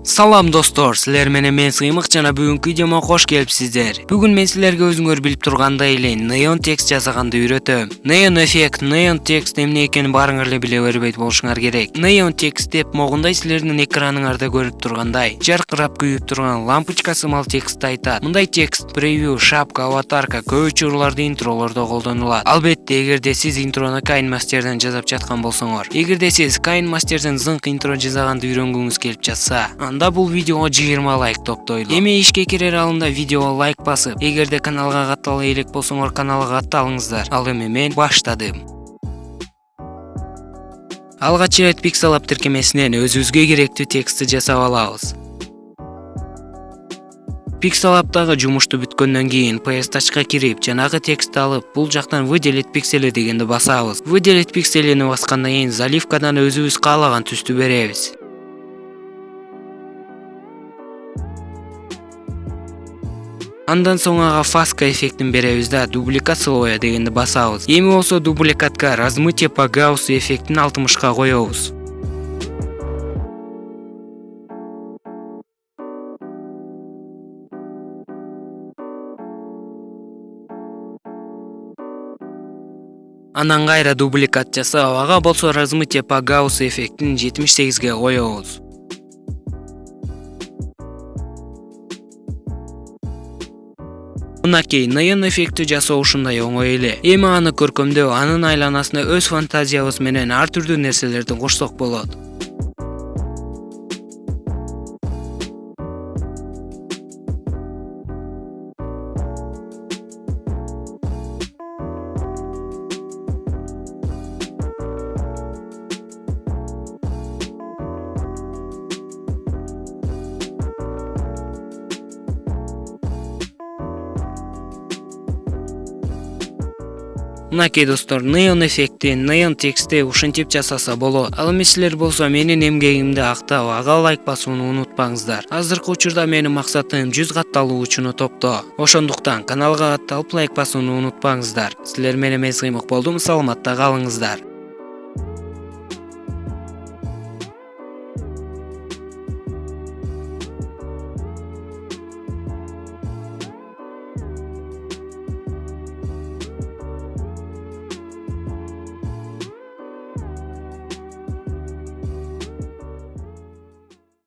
Салам достор, силер менен мен Сыймык жана бүгүнкү видеомо кош келипсиздер. Бүгүн мен силерге өзүңөр билип тургандай эле Neon Text жасаганды үйрөтөм. Neon Effect, Neon Text эмне экенин баарыңар эле биле бербейт болушуңар керек. Neon Text деп могундай силердин экраныңарда көрүп тургандай, жаркырап күйүп турган лампочка сымал текстти айтат. Мындай текст превью, шапка, аватарка көбү учурларда интролордо колдонулат. Албетте, эгерде сиз интрону KineMaster'ден жасап жаткан болсоңор, эгерде сиз KineMaster'ден зыңк интро жасаганды үйрөнгүңүз келип жатса, анда бул видеого 20 лайк топтойлу. Эми ишке кирер алдында видеого лайк басып, эгерде каналга каттала элек болсоңор каналга катталыңыздар. Ал эми мен баштадым. Алгач ирет Pixellab тиркемесинен өзүбүзгө керектүү текстти жасап алабыз. Pixellab'дагы жумушту бүткөндөн кийин PS Touch'ка кирип, жанагы текстти алып, бул жактан выделить пиксели дегенди басабыз. Выделить пикселини баскандан кийин заливкадан өзүбүз каалаган түстү беребиз. Андан соң ага фаска эффектин беребиз да дубликат слоя дегенди басабыз. Эми болсо дубликатка размытие по Гауссу эффектин 60ка коебуз. Анан кайра дубликат жасап, ага болсо размытие по Гауссу эффектин 78ге коебуз. Мынакей Neon эффекти жасоо ушундай оңой эле. Эми аны көркөмдөп, анын айланасына өз фантазиябыз менен ар түрдүү нерселерди кошсок болот. Мынакей достор, Neon эффекти, Neon текстти ушинтип жасаса болот. Ал эми силер болсо менин эмгегимди актап, ага лайк басууну унутпаңыздар. Азыркы учурда менин максатым 100 катталуучуну топтоо. Ошондуктан каналга катталып лайк басууну унутпаңыздар. Силер менен мен Сыймык болдум, саламатта калыңыздар.